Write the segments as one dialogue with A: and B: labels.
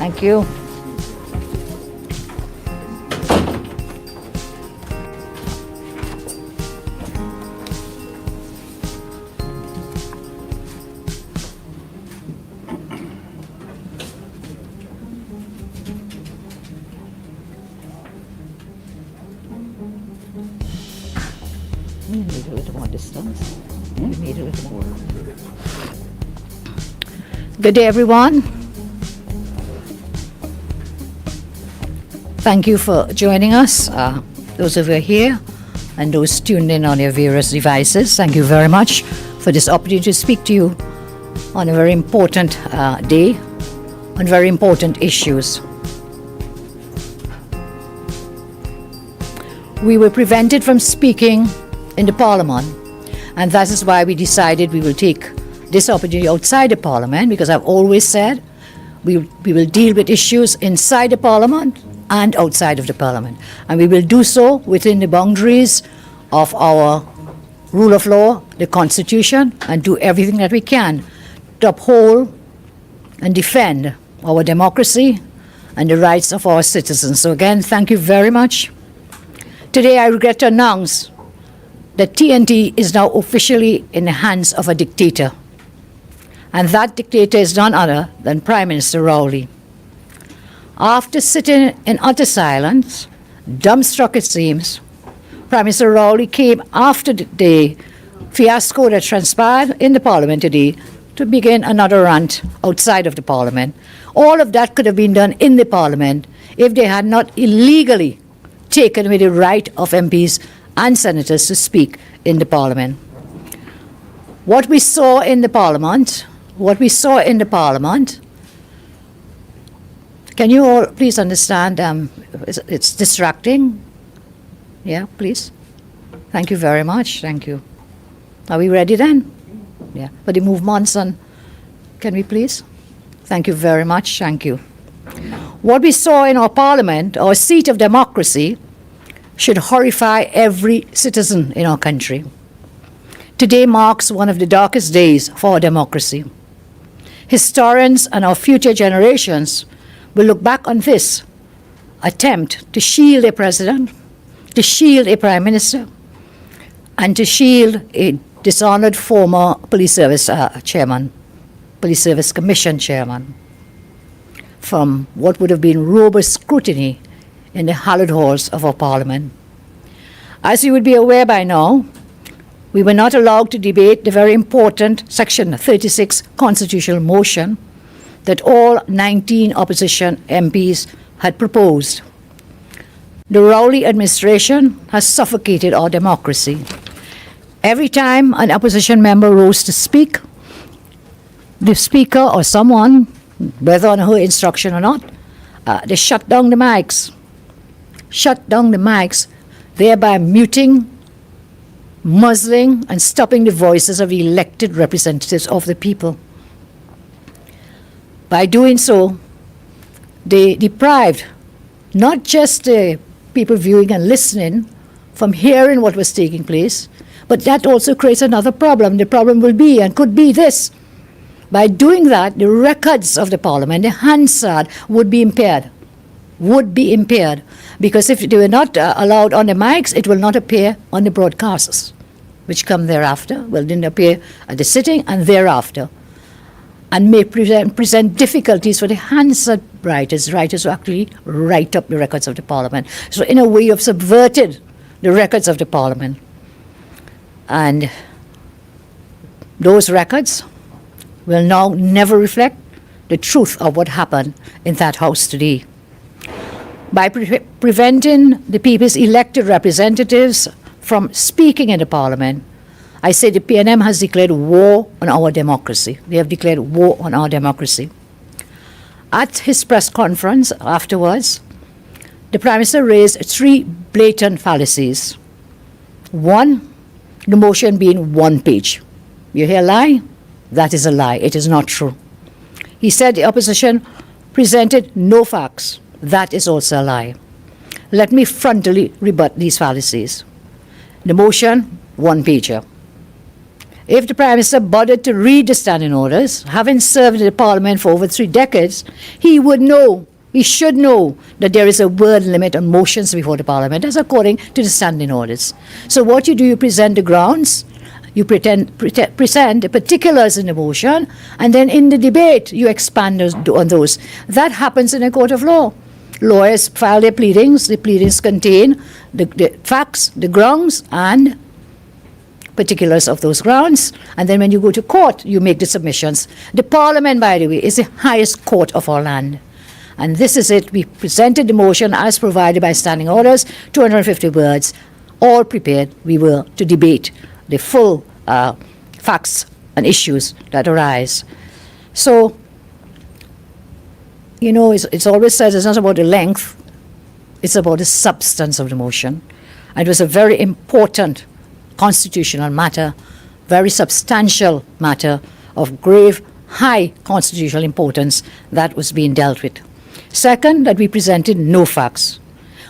A: Thank you. We need a little more distance. We need a little more. Good day, everyone. Thank you for joining us, those of you here and those tuned in on your various devices. Thank you very much for this opportunity to speak to you on a very important day, on very important issues. We were prevented from speaking in the Parliament, and that is why we decided we will take this opportunity outside the Parliament, because I've always said we will deal with issues inside the Parliament and outside of the Parliament, and we will do so within the boundaries of our rule of law, the Constitution, and do everything that we can to uphold and defend our democracy and the rights of our citizens. So again, thank you very much. Today I regret to announce that TNT is now officially in the hands of a dictator. And that dictator is none other than Prime Minister Rowley. After sitting in utter silence, dumbstruck it seems, Prime Minister Rowley came after the fiasco that transpired in the Parliament today to begin another rant outside of the Parliament. All of that could have been done in the Parliament if they had not illegally taken away the right of MPs and senators to speak in the Parliament. What we saw in the Parliament, can you all please understand, it's distracting? Yeah, please. Thank you very much, thank you. Are we ready then? Yeah, for the movements on, can we please? Thank you very much, thank you. What we saw in our Parliament, our seat of democracy, should horrify every citizen in our country. Today marks one of the darkest days for our democracy. Historians and our future generations will look back on this attempt to shield a president, to shield a prime minister, and to shield a dishonored former police service chairman, police service commission chairman, from what would have been robust scrutiny in the hallowed halls of our Parliament. As you would be aware by now, we were not allowed to debate the very important Section 36 constitutional motion that all 19 opposition MPs had proposed. The Rowley administration has suffocated our democracy. Every time an opposition member rose to speak, the speaker or someone, whether on her instruction or not, they shut down the mics, thereby muting, muzzling, and stopping the voices of elected representatives of the people. By doing so, they deprived not just the people viewing and listening from hearing what was taking place, but that also creates another problem. The problem will be and could be this. By doing that, the records of the Parliament, the Hansard, would be impaired. Because if they were not allowed on the mics, it will not appear on the broadcasts, which come thereafter. Well, didn't appear at the sitting and thereafter, and may present difficulties for the Hansard writers who actually write up the records of the Parliament. So in a way, you've subverted the records of the Parliament. And those records will now never reflect the truth of what happened in that House today. By preventing the people's elected representatives from speaking in the Parliament, I say the PNM has declared war on our democracy. They have declared war on our democracy. At his press conference afterwards, the Prime Minister raised 3 blatant fallacies. One, the motion being 1 page. You hear lie? That is a lie. It is not true. He said the opposition presented no facts. That is also a lie. Let me frontally rebut these fallacies. The motion, 1 pager. if the Prime Minister bothered to read the standing orders, having served in the Parliament for over 3 decades, he would know, he should know, that there is a word limit on motions before the Parliament, as according to the standing orders. So what you do, you present the grounds, you present the particulars in the motion, and then in the debate, you expand on those. That happens in a court of law. Lawyers file their pleadings. The pleadings contain the facts, the grounds, and particulars of those grounds. And then when you go to court, you make the submissions. The Parliament, by the way, is the highest court of our land. And this is it. We presented the motion as provided by standing orders, 250 words, all prepared. We were to debate the full facts and issues that arise. So, you know, it's always said it's not about the length, it's about the substance of the motion. And it was a very important constitutional matter, very substantial matter of grave, high constitutional importance that was being dealt with. Second, that we presented no facts.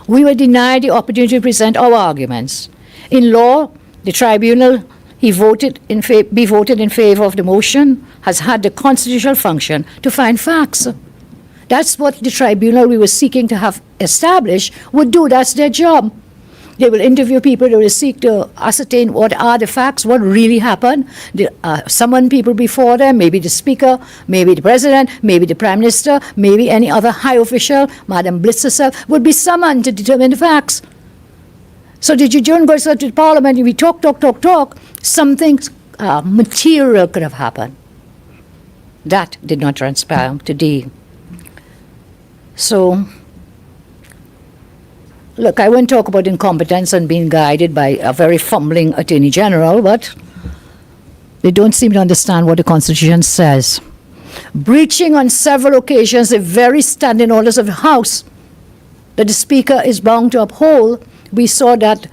A: We were denied the opportunity to present our arguments. In law, the tribunal be voted in favor of the motion has had the constitutional function to find facts. That's what the tribunal we were seeking to have established would do. That's their job. They will interview people. They will seek to ascertain what are the facts, what really happened. They summon people before them, maybe the Speaker, maybe the President, maybe the Prime Minister, maybe any other high official, Madam Blitz herself, would be summoned to determine the facts. So the judicial goes to the Parliament, we talk, something material could have happened. That did not transpire today. So, look, I won't talk about incompetence and being guided by a very fumbling Attorney General, but they don't seem to understand what the Constitution says. Breaching on several occasions the very standing orders of the House that the Speaker is bound to uphold. We saw that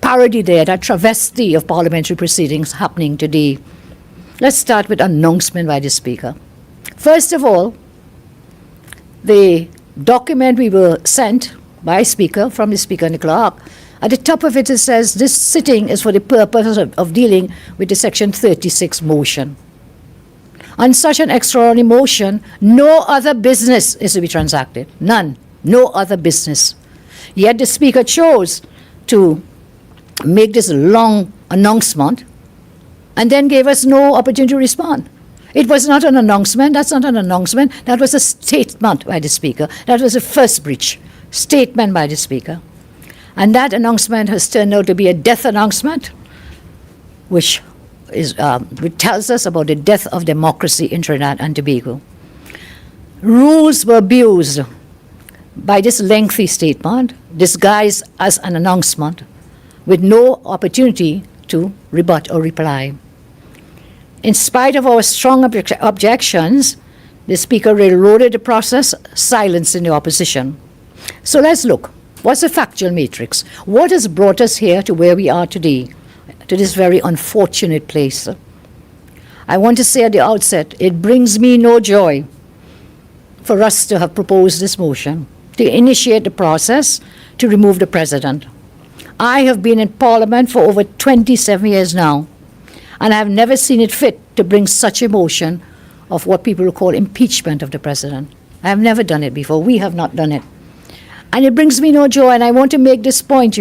A: parody there, that travesty of parliamentary proceedings happening today. Let's start with announcement by the Speaker. First of all, the document we were sent by Speaker, from the Speaker and the Clerk, at the top of it, it says, this sitting is for the purpose of dealing with the Section 36 motion. On such an extraordinary motion, no other business is to be transacted. None. No other business. Yet the Speaker chose to make this long announcement and then gave us no opportunity to respond. It was not an announcement. That's not an announcement. That was a statement by the Speaker. That was the first breach. Statement by the Speaker. And that announcement has turned out to be a death announcement, which tells us about the death of democracy in Trinidad and Tobago. Rules were abused by this lengthy statement, disguised as an announcement, with no opportunity to rebut or reply. In spite of our strong objections, the Speaker railroaded the process, silencing the opposition. So let's look. What's the factual matrix? What has brought us here to where we are today, to this very unfortunate place? I want to say at the outset, it brings me no joy for us to have proposed this motion, to initiate the process to remove the President. I have been in Parliament for over 27 years now, and I have never seen it fit to bring such a motion of what people call impeachment of the President. I have never done it before. We have not done it. And it brings me no joy, and I want to make this point,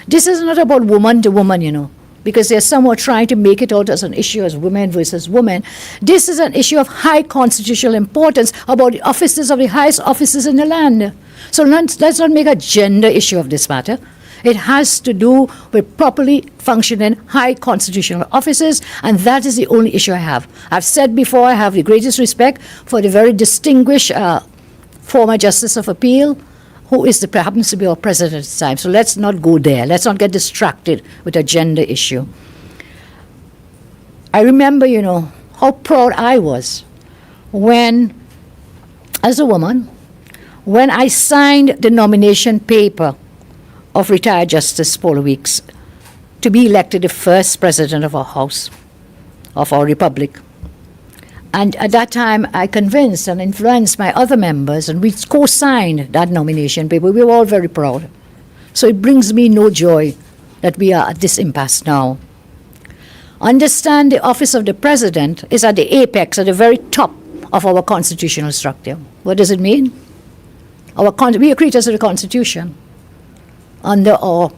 A: This is not about woman to woman, because there's someone trying to make it out as an issue as women versus women. This is an issue of high constitutional importance about the officers of the highest officers in the land. So let's not make a gender issue of this matter. It has to do with properly functioning high constitutional offices, and that is the only issue I have. I've said before, I have the greatest respect for the very distinguished former Justice of Appeal, who happens to be our president at the time. So let's not go there. Let's not get distracted with a gender issue. I remember, how proud I was when, as a woman, when I signed the nomination paper of retired Justice Paula Weeks to be elected the first president of our House, of our Republic. And at that time, I convinced and influenced my other members, and we co-signed that nomination paper. We were all very proud. So it brings me no joy that we are at this impasse now. Understand the office of the president is at the apex, at the very top of our constitutional structure. What does it mean? We are creatures of the Constitution under our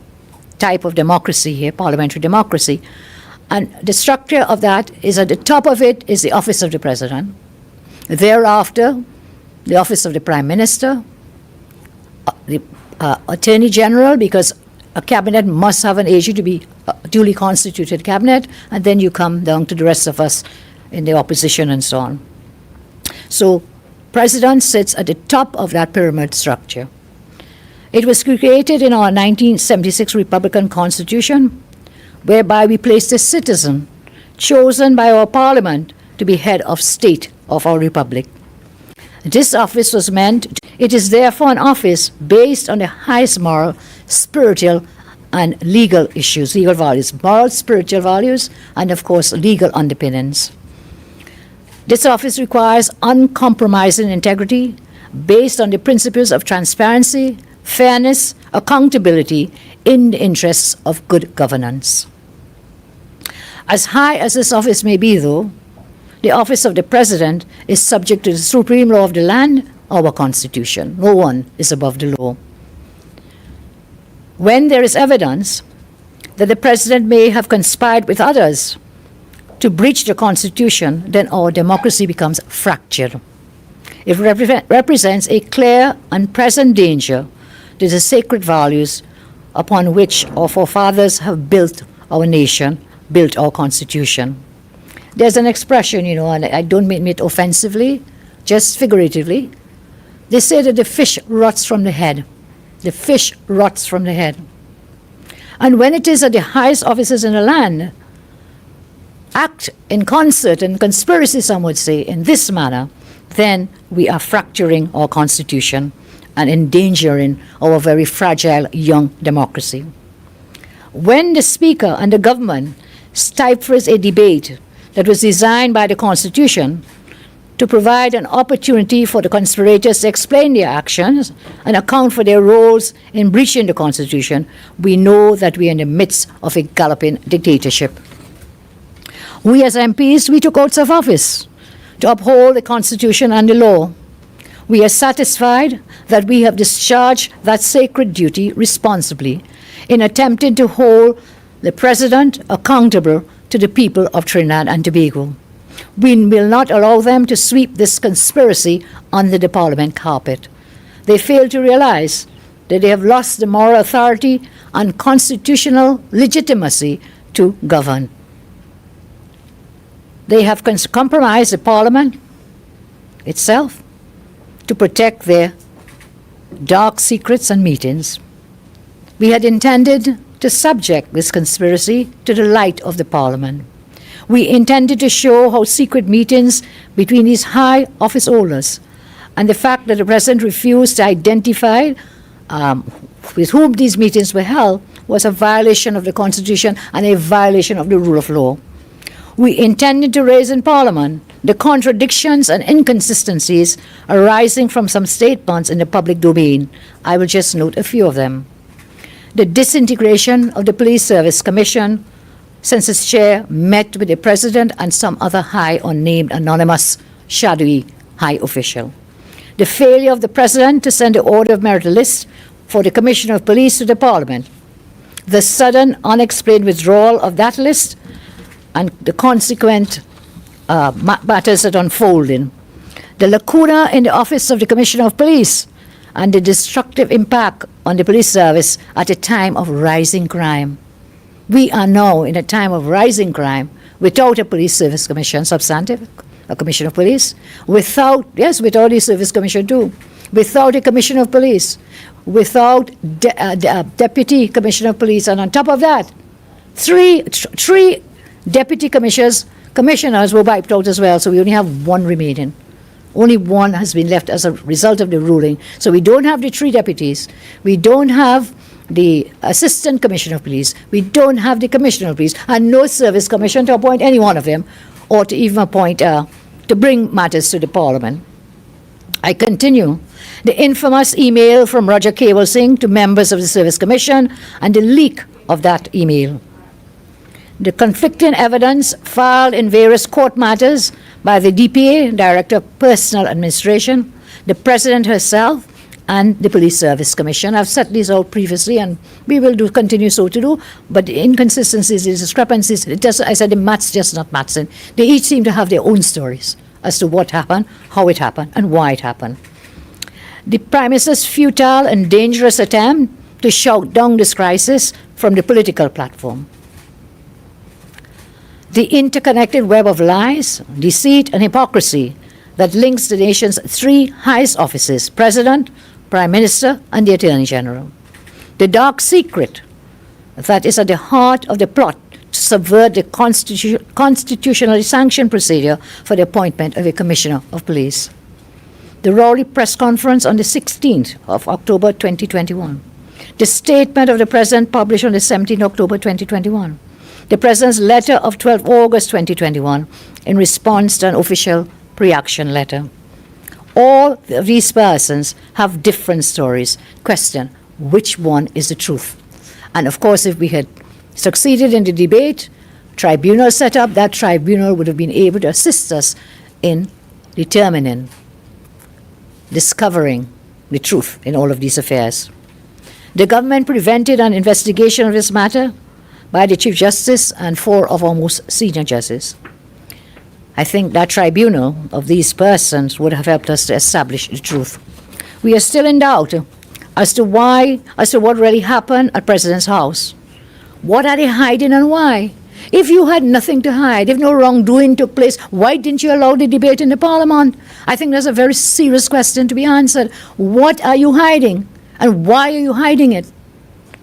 A: type of democracy here, parliamentary democracy. And the structure of that is at the top of it is the office of the president. Thereafter, the office of the prime minister, the attorney general, because a cabinet must have an AG to be a duly constituted cabinet, and then you come down to the rest of us in the opposition and so on. So, president sits at the top of that pyramid structure. It was created in our 1976 Republican Constitution, whereby we placed a citizen chosen by our parliament to be head of state of our republic. This office was it is therefore an office based on the highest moral, spiritual, and legal issues, legal values, moral, spiritual values, and of course, legal underpinnings. This office requires uncompromising integrity based on the principles of transparency, fairness, accountability in the interests of good governance. As high as this office may be, though, the office of the president is subject to the supreme law of the land, our constitution. No one is above the law. When there is evidence that the president may have conspired with others to breach the constitution, then our democracy becomes fractured. It represents a clear and present danger to the sacred values upon which our forefathers have built our nation, built our constitution. There's an expression, and I don't mean it offensively, just figuratively. They say that the fish rots from the head. The fish rots from the head. And when it is that the highest officers in the land act in concert and conspiracy, some would say, in this manner, then we are fracturing our constitution and endangering our very fragile young democracy. When the Speaker and the government stifles a debate that was designed by the Constitution to provide an opportunity for the conspirators to explain their actions and account for their roles in breaching the Constitution, we know that we are in the midst of a galloping dictatorship. We as MPs, we took oaths of office to uphold the Constitution and the law. We are satisfied that we have discharged that sacred duty responsibly in attempting to hold the President accountable to the people of Trinidad and Tobago. We will not allow them to sweep this conspiracy under the Parliament carpet. They fail to realize that they have lost the moral authority and constitutional legitimacy to govern. They have compromised the Parliament itself to protect their dark secrets and meetings. We had intended to subject this conspiracy to the light of the Parliament. We intended to show how secret meetings between these high office holders and the fact that the President refused to identify with whom these meetings were held was a violation of the Constitution and a violation of the rule of law. We intended to raise in Parliament the contradictions and inconsistencies arising from some statements in the public domain. I will just note a few of them. The disintegration of the Police Service Commission, since its chair met with the President and some other high unnamed anonymous shadowy high official. The failure of the President to send the order of merit list for the Commissioner of Police to the Parliament. The sudden unexplained withdrawal of that list and the consequent matters that unfolded. The lacuna in the office of the Commissioner of Police and the destructive impact on the police service at a time of rising crime. We are now in a time of rising crime without a police service commission, substantive, a commission of police, without a service commission too, without a commissioner of police, without deputy commissioner of police, and on top of that, three deputy commissioners were wiped out as well, so we only have one remaining. Only one has been left as a result of the ruling. So we don't have the 3 deputies. We don't have the assistant commissioner of police. We don't have the commissioner of police, and no service commission to appoint any one of them, or to even appoint, to bring matters to the Parliament. I continue. The infamous email from Roger Cable Singh to members of the Service Commission and the leak of that email. The conflicting evidence filed in various court matters by the DPA, Director of Personnel Administration, the President herself, and the Police Service Commission. I've set these out previously, and we will continue so to do, but the inconsistencies, the discrepancies, I said the maths just not mathsing. They each seem to have their own stories as to what happened, how it happened, and why it happened. The Prime Minister's futile and dangerous attempt to shout down this crisis from the political platform. The interconnected web of lies, deceit, and hypocrisy that links the nation's three highest offices, President, Prime Minister, and the Attorney General. The dark secret that is at the heart of the plot to subvert the constitutionally sanctioned procedure for the appointment of a Commissioner of Police. The Rowley press conference on the 16th of October 2021. The statement of the President published on the 17th October 2021. The President's letter of 12 August 2021 in response to an official pre-action letter. All of these persons have different stories. Question, which one is the truth? And of course, if we had succeeded in the debate, tribunal set up, that tribunal would have been able to assist us in determining, discovering the truth in all of these affairs. The government prevented an investigation of this matter by the Chief Justice and 4 of our most senior judges. I think that tribunal of these persons would have helped us to establish the truth. We are still in doubt as to what really happened at President's house. What are they hiding and why? If you had nothing to hide, if no wrongdoing took place, why didn't you allow the debate in the Parliament? I think that's a very serious question to be answered. What are you hiding? And why are you hiding it?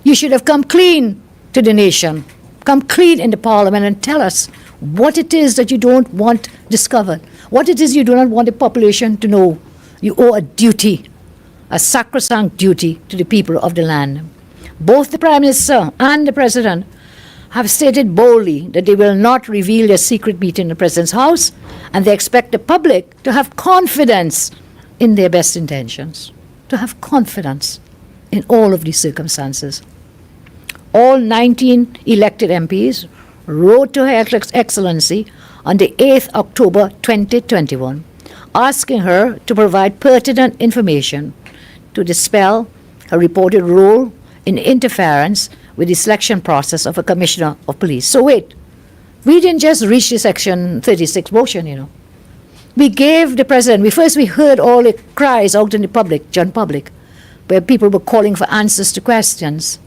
A: You should have come clean to the nation. Come clean in the Parliament and tell us what it is that you don't want discovered, what it is you do not want the population to know. You owe a duty, a sacrosanct duty to the people of the land. Both the Prime Minister and the President have stated boldly that they will not reveal their secret meeting in the President's house, and they expect the public to have confidence in their best intentions, to have confidence in all of these circumstances. All 19 elected MPs wrote to Her Excellency on the 8th October 2021, asking her to provide pertinent information to dispel her reported role in interference with the selection process of a Commissioner of Police. So wait, we didn't just reach the Section 36 motion, We gave the President, we heard all the cries out in the public, John public, where people were calling for answers to questions.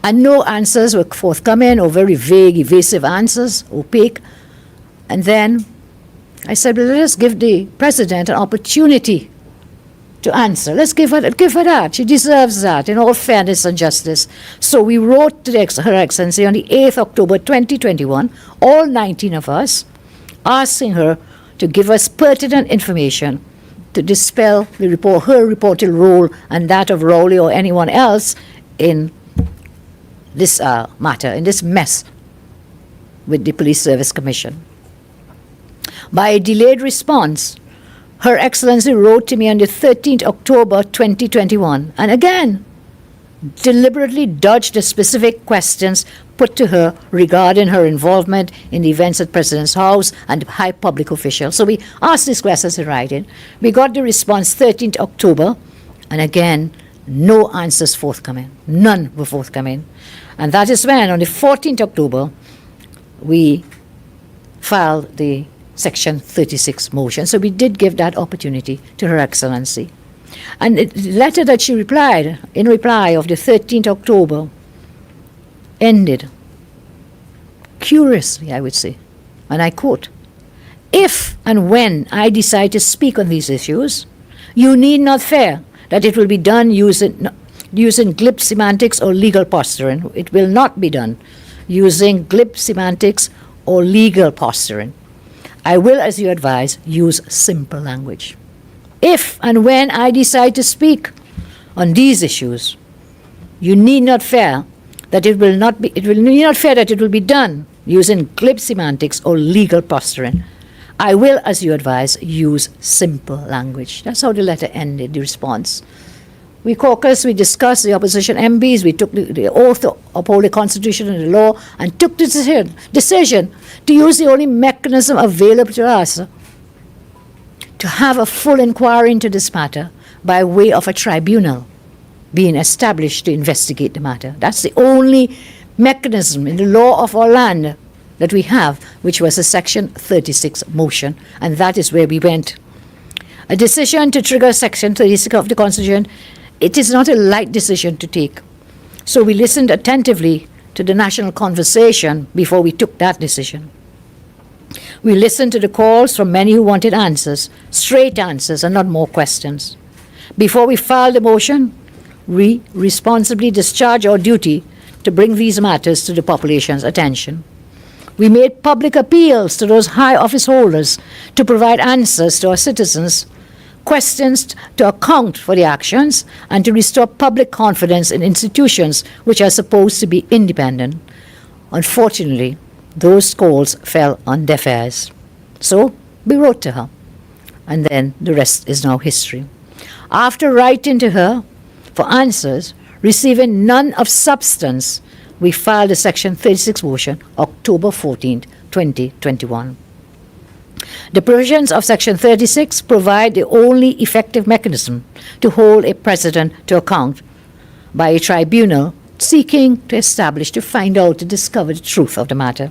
A: And no answers were forthcoming, or very vague, evasive answers, opaque. And then I said, well, let us give the President an opportunity to answer. Let's give her that. She deserves that in all fairness and justice. So we wrote to Her Excellency on the 8th October 2021, all 19 of us, asking her to give us pertinent information to dispel her reported role and that of Rowley or anyone else in this matter, in this mess with the Police Service Commission. By a delayed response, Her Excellency wrote to me on the 13th October 2021, and again, deliberately dodged the specific questions put to her regarding her involvement in the events at President's house and high public officials. So we asked these questions in writing. We got the response 13th October, and again, no answers forthcoming. None were forthcoming. And that is when, on the 14th October, we filed the Section 36 motion. So we did give that opportunity to Her Excellency. And the letter that she replied, in reply of the 13th October, ended curiously, I would say, and I quote, "If and when I decide to speak on these issues, you need not fear that it will be done using glib semantics or legal posturing. It will not be done using glib semantics or legal posturing. I will, as you advise, use simple language. If and when I decide to speak on these issues, you need not fear that it will be done using glib semantics or legal posturing. I will, as you advise, use simple language." That's how the letter ended, the response, We caucused, we discussed, the opposition MPs, we took the oath to uphold the Constitution and the law, and took the decision to use the only mechanism available to us to have a full inquiry into this matter by way of a tribunal being established to investigate the matter. That's the only mechanism in the law of our land that we have, which was a Section 36 motion, and that is where we went. A decision to trigger Section 36 of the Constitution, it is not a light decision to take. So we listened attentively to the national conversation before we took that decision. We listened to the calls from many who wanted answers, straight answers, and not more questions. Before we filed the motion, we responsibly discharged our duty to bring these matters to the population's attention. We made public appeals to those high office holders to provide answers to our citizens, questions to account for the actions, and to restore public confidence in institutions which are supposed to be independent. Unfortunately, those calls fell on deaf ears. So we wrote to her, and then the rest is now history. After writing to her for answers, receiving none of substance, we filed a Section 36 motion October 14, 2021. The provisions of Section 36 provide the only effective mechanism to hold a president to account by a tribunal seeking to establish, to find out, to discover the truth of the matter.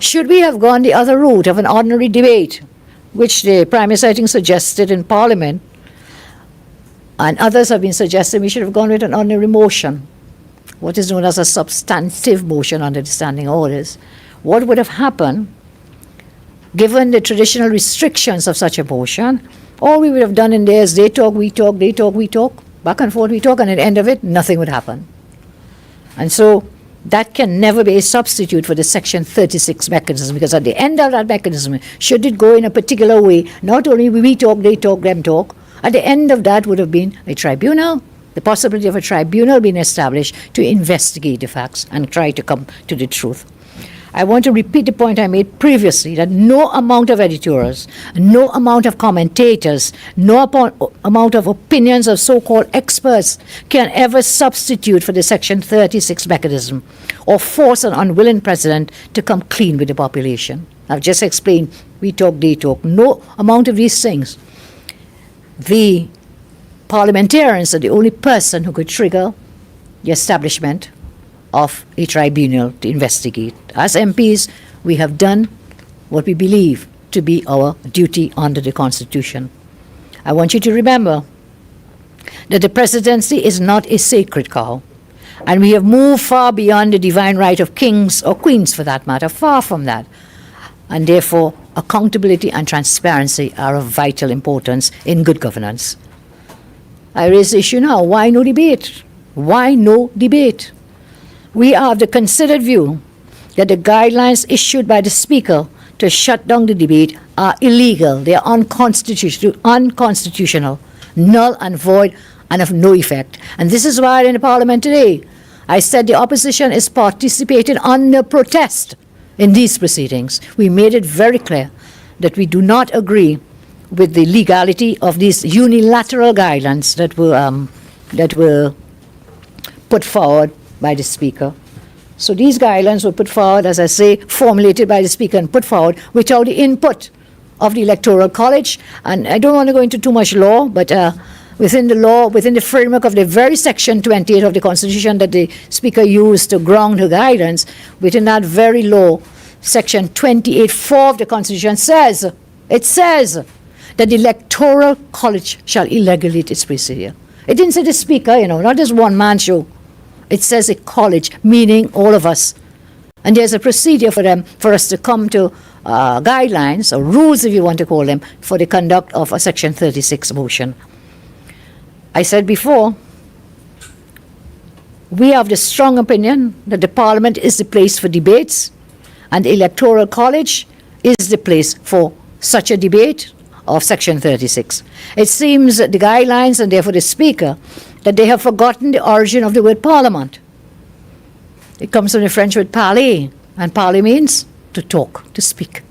A: Should we have gone the other route of an ordinary debate, which the Prime Minister, I think, suggested in Parliament, and others have been suggesting we should have gone with an ordinary motion, what is known as a substantive motion under the standing orders, what would have happened, given the traditional restrictions of such a motion? All we would have done in there is they talk, we talk, they talk, we talk, back and forth we talk, and at the end of it, nothing would happen. And so that can never be a substitute for the Section 36 mechanism, because at the end of that mechanism, should it go in a particular way, not only we talk, they talk, them talk, at the end of that would have been a tribunal, the possibility of a tribunal being established to investigate the facts and try to come to the truth. I want to repeat the point I made previously, that no amount of editorials, no amount of commentators, no amount of opinions of so-called experts can ever substitute for the Section 36 mechanism or force an unwilling president to come clean with the population. I've just explained, we talk, they talk. No amount of these things. The parliamentarians are the only person who could trigger the establishment of a tribunal to investigate. As MPs, we have done what we believe to be our duty under the Constitution. I want you to remember that the presidency is not a sacred cow, and we have moved far beyond the divine right of kings or queens, for that matter, far from that. And therefore, accountability and transparency are of vital importance in good governance. I raise the issue now. Why no debate? Why no debate? We are of the considered view that the guidelines issued by the Speaker to shut down the debate are illegal. They are unconstitutional, null and void, and of no effect. And this is why in the Parliament today, I said the opposition is participating under protest in these proceedings. We made it very clear that we do not agree with the legality of these unilateral guidelines that were put forward by the Speaker. So these guidelines were put forward, as I say, formulated by the Speaker and put forward without the input of the Electoral College. And I don't want to go into too much law, but within the law, within the framework of the very Section 28 of the Constitution that the Speaker used to ground her guidance, within that very law, Section 28(4) of the Constitution says that the Electoral College shall regulate its procedure. It didn't say the Speaker, not just one man show. It says a college, meaning all of us. And there's a procedure for us to come to guidelines, or rules if you want to call them, for the conduct of a Section 36 motion. I said before, we have the strong opinion that the Parliament is the place for debates, and the Electoral College is the place for such a debate of Section 36. It seems that the guidelines, and therefore the Speaker, that they have forgotten the origin of the word Parliament. It comes from the French word parler, and parler means to talk, to speak.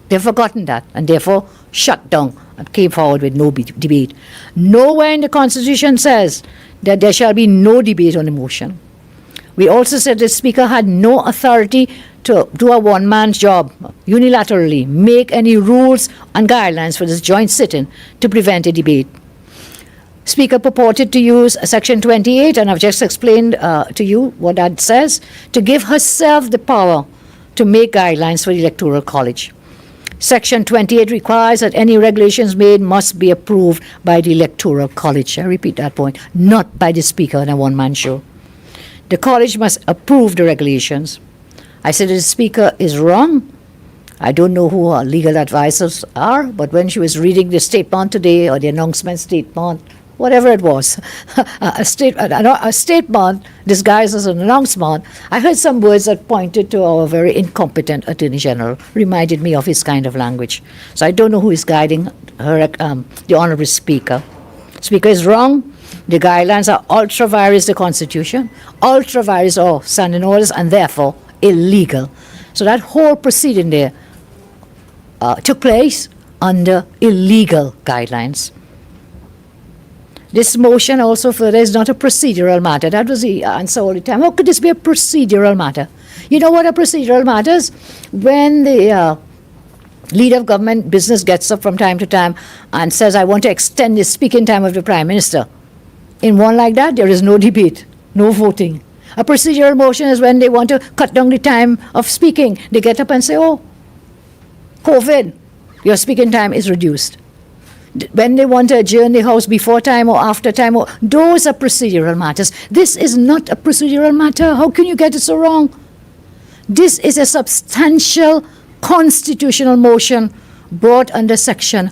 A: They've forgotten that, and therefore shut down and came forward with no debate. Nowhere in the Constitution says that there shall be no debate on the motion. We also said the Speaker had no authority to do a one-man job, unilaterally make any rules and guidelines for this joint sitting to prevent a debate. Speaker purported to use Section 28, and I've just explained to you what that says, to give herself the power to make guidelines for the Electoral College. Section 28 requires that any regulations made must be approved by the Electoral College. I repeat that point, not by the Speaker in a one-man show. The College must approve the regulations. I said the Speaker is wrong. I don't know who her legal advisors are, but when she was reading the statement today, or the announcement statement, whatever it was, a statement disguised as an announcement, I heard some words that pointed to our very incompetent Attorney General, reminded me of his kind of language. So I don't know who is guiding her, the Honourable Speaker. Speaker is wrong. The guidelines are ultra vires the Constitution, ultra vires all standing orders, and therefore illegal. So that whole proceeding there took place under illegal guidelines. This motion also further is not a procedural matter. That was the answer all the time. How could this be a procedural matter? You know what a procedural matter is? When the leader of government business gets up from time to time and says, I want to extend the speaking time of the Prime Minister. In one like that, there is no debate, no voting. A procedural motion is when they want to cut down the time of speaking. They get up and say, oh, COVID, your speaking time is reduced. When they want to adjourn the House before time or after time, those are procedural matters. This is not a procedural matter. How can you get it so wrong? This is a substantial constitutional motion brought under Section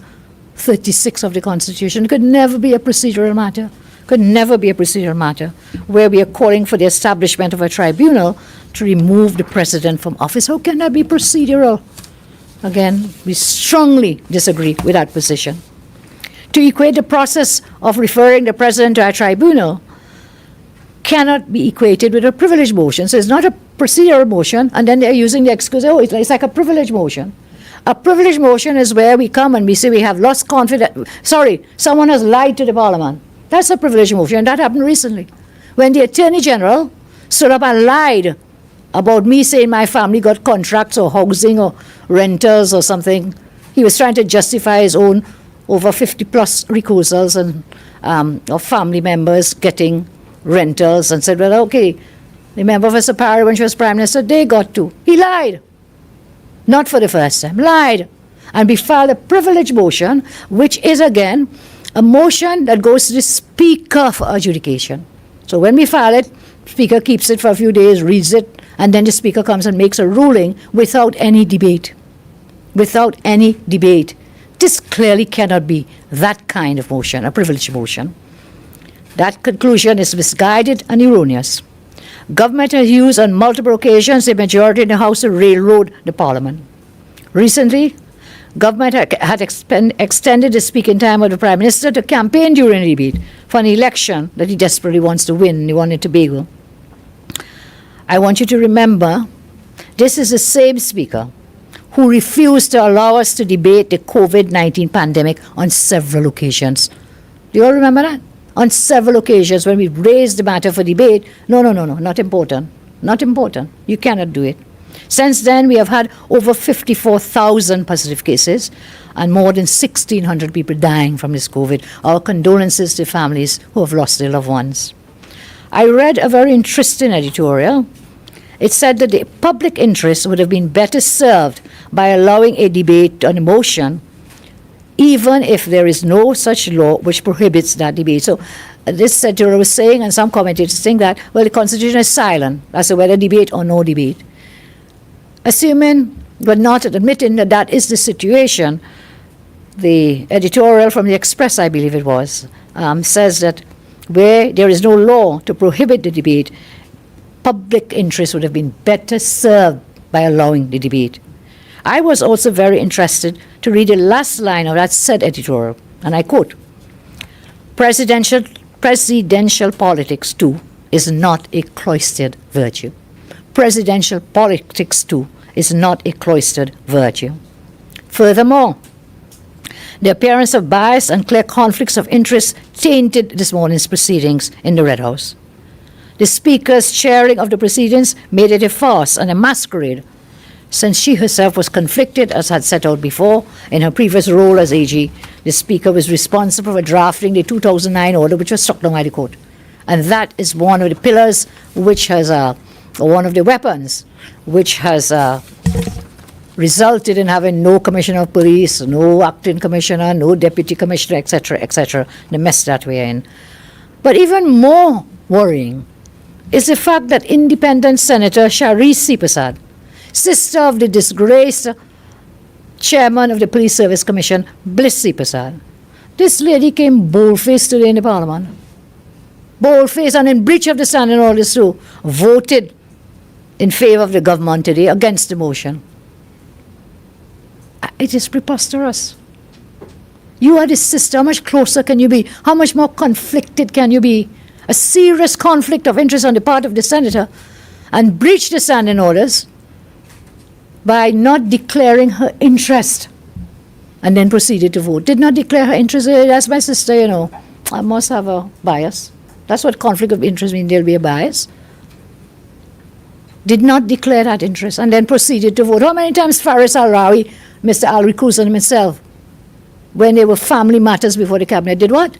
A: 36 of the Constitution. It could never be a procedural matter. Could never be a procedural matter where we are calling for the establishment of a tribunal to remove the president from office. How can that be procedural? Again, we strongly disagree with that position. To equate the process of referring the president to a tribunal cannot be equated with a privilege motion. So it's not a procedural motion, and then they're using the excuse, oh, it's like a privilege motion. A privilege motion is where we come and we say we have lost confidence. Sorry, someone has lied to the Parliament. That's a privilege motion, and that happened recently. When the Attorney General stood up and lied about me saying my family got contracts or housing or rentals or something, he was trying to justify his own over 50-plus recusals and of family members getting rentals, and said, well, okay, the member of Mr. Parry, when she was Prime Minister, they got to. He lied. Not for the first time. Lied. And we filed a privilege motion, which is, again, a motion that goes to the Speaker for adjudication. So when we file it, Speaker keeps it for a few days, reads it, and then the Speaker comes and makes a ruling without any debate. Without any debate. This clearly cannot be that kind of motion, a privilege motion. That conclusion is misguided and erroneous. Government has used on multiple occasions the majority in the House to railroad the Parliament. Recently, government had extended the speaking time of the Prime Minister to campaign during the debate for an election that he desperately wants to win, he wanted Tobago. I want you to remember, this is the same Speaker who refused to allow us to debate the COVID-19 pandemic on several occasions. Do you all remember that? On several occasions when we raised the matter for debate, no, not important. Not important. You cannot do it. Since then, we have had over 54,000 positive cases and more than 1,600 people dying from this COVID. Our condolences to families who have lost their loved ones. I read a very interesting editorial. It said that the public interest would have been better served by allowing a debate on a motion, even if there is no such law which prohibits that debate. So this editorial was saying, and some commentators think that, well, the Constitution is silent as to whether debate or no debate. Assuming, but not admitting that that is the situation, the editorial from the Express, I believe it was, says that where there is no law to prohibit the debate, public interest would have been better served by allowing the debate. I was also very interested to read the last line of that said editorial, and I quote, Presidential politics, too, is not a cloistered virtue. Presidential politics, too, is not a cloistered virtue. Furthermore, The appearance of bias and clear conflicts of interest tainted this morning's proceedings in the Red House. The Speaker's chairing of the proceedings made it a farce and a masquerade, since she herself was conflicted, as had set out before, in her previous role as AG. The Speaker was responsible for drafting the 2009 order, which was struck down by the court. And that is one of the pillars which has, one of the weapons, which has resulted in having no commissioner of police, no acting commissioner, no deputy commissioner, etc., the mess that we're in. But even more worrying is the fact that independent Senator Sharice C. Prasad, sister of the disgraced chairman of the Police Service Commission, Bliss C. Prasad, this lady came bold-faced today in the Parliament. Bold-faced and in breach of the standing orders too, voted in favor of the government today against the motion. It is preposterous. You are the sister. How much closer can you be? How much more conflicted can you be? A serious conflict of interest on the part of the senator, and breach the standing orders by not declaring her interest, and then proceeded to vote. Did not declare her interest. That's my sister, you know. I must have a bias. That's what conflict of interest means. There'll be a bias. Did not declare that interest, and then proceeded to vote. How many times Faris Al-Rawi, Mr. Al-Rikus, and myself, when there were family matters before the cabinet, did what?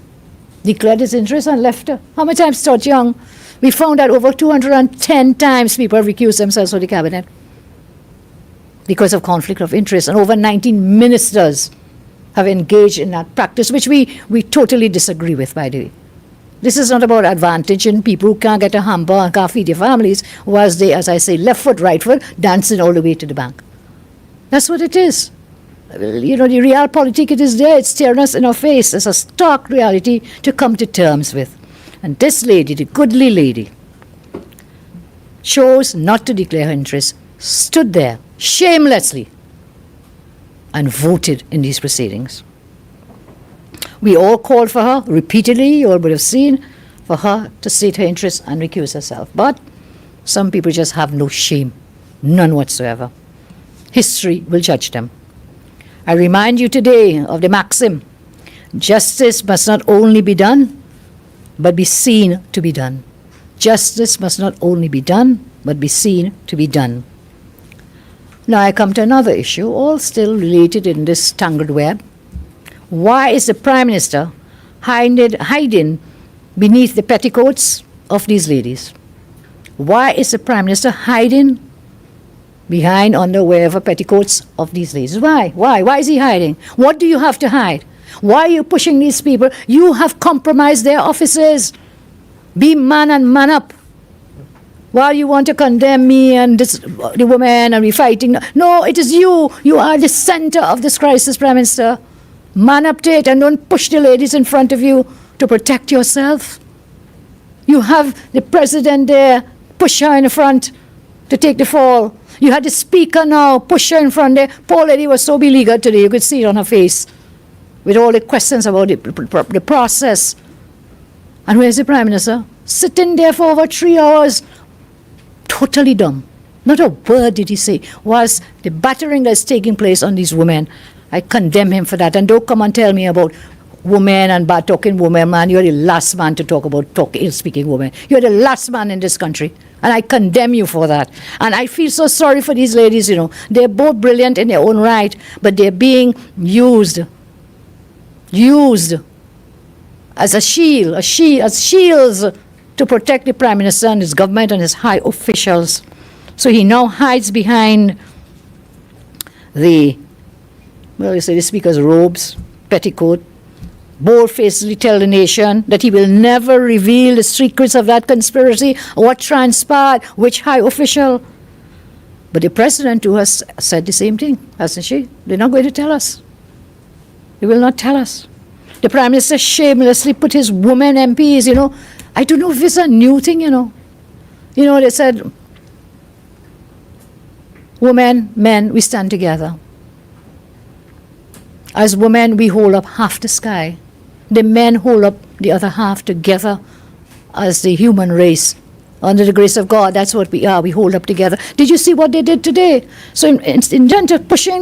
A: Declared his interest and left her. How many times, Todd Young? We found that over 210 times people have recused themselves from the cabinet because of conflict of interest, and over 19 ministers have engaged in that practice, which we totally disagree with, by the way. This is not about advantaging people who can't get a hamper and can't feed their families, whilst they, as I say, left foot, right foot, dancing all the way to the bank. That's what it is. You know, the realpolitik, it is there. It's staring us in our face. It's a stark reality to come to terms with. And this lady, the goodly lady, chose not to declare her interest, stood there shamelessly, and voted in these proceedings. We all called for her repeatedly, you all would have seen, for her to state her interest and recuse herself. But some people just have no shame, none whatsoever. History will judge them. I remind you today of the maxim, justice must not only be done, but be seen to be done. Justice must not only be done, but be seen to be done. Now I come to another issue, all still related in this tangled web. Why is the Prime Minister hiding beneath the petticoats of these ladies? Why is the Prime Minister hiding behind underwear of petticoats of these ladies? Why? Why is he hiding? What do you have to hide? Why are you pushing these people? You have compromised their offices. Be man and man up. While you want to condemn me and the women and we fighting. No, it is you. You are the center of this crisis, Prime Minister. Man up to it and don't push the ladies in front of you to protect yourself. You have the president there, push her in the front to take the fall. You had the speaker now, push her in front there. Poor lady was so beleaguered today, you could see it on her face, with all the questions about the process. And where's the Prime Minister? Sitting there for over 3 hours, totally dumb. Not a word did he say. Whilst the battering that's taking place on these women, I condemn him for that. And don't come and tell me about women and bad-talking women, man. You're the last man to talk about ill-speaking women. You're the last man in this country. And I condemn you for that. And I feel so sorry for these ladies, you know. They're both brilliant in their own right, but they're being used as a shield, as shields to protect the Prime Minister and his government and his high officials. So he now hides behind the Speaker's robes, petticoat, bold-facedly tell the nation that he will never reveal the secrets of that conspiracy, what transpired, which high official. But the President too has said the same thing, hasn't she? They're not going to tell us. They will not tell us. The Prime Minister shamelessly put his women MPs, you know. I don't know if it's a new thing, you know. You know, they said, women, men, we stand together. As women, we hold up half the sky. The men hold up the other half together as the human race. Under the grace of God, that's what we are. We hold up together. Did you see what they did today? So in terms of pushing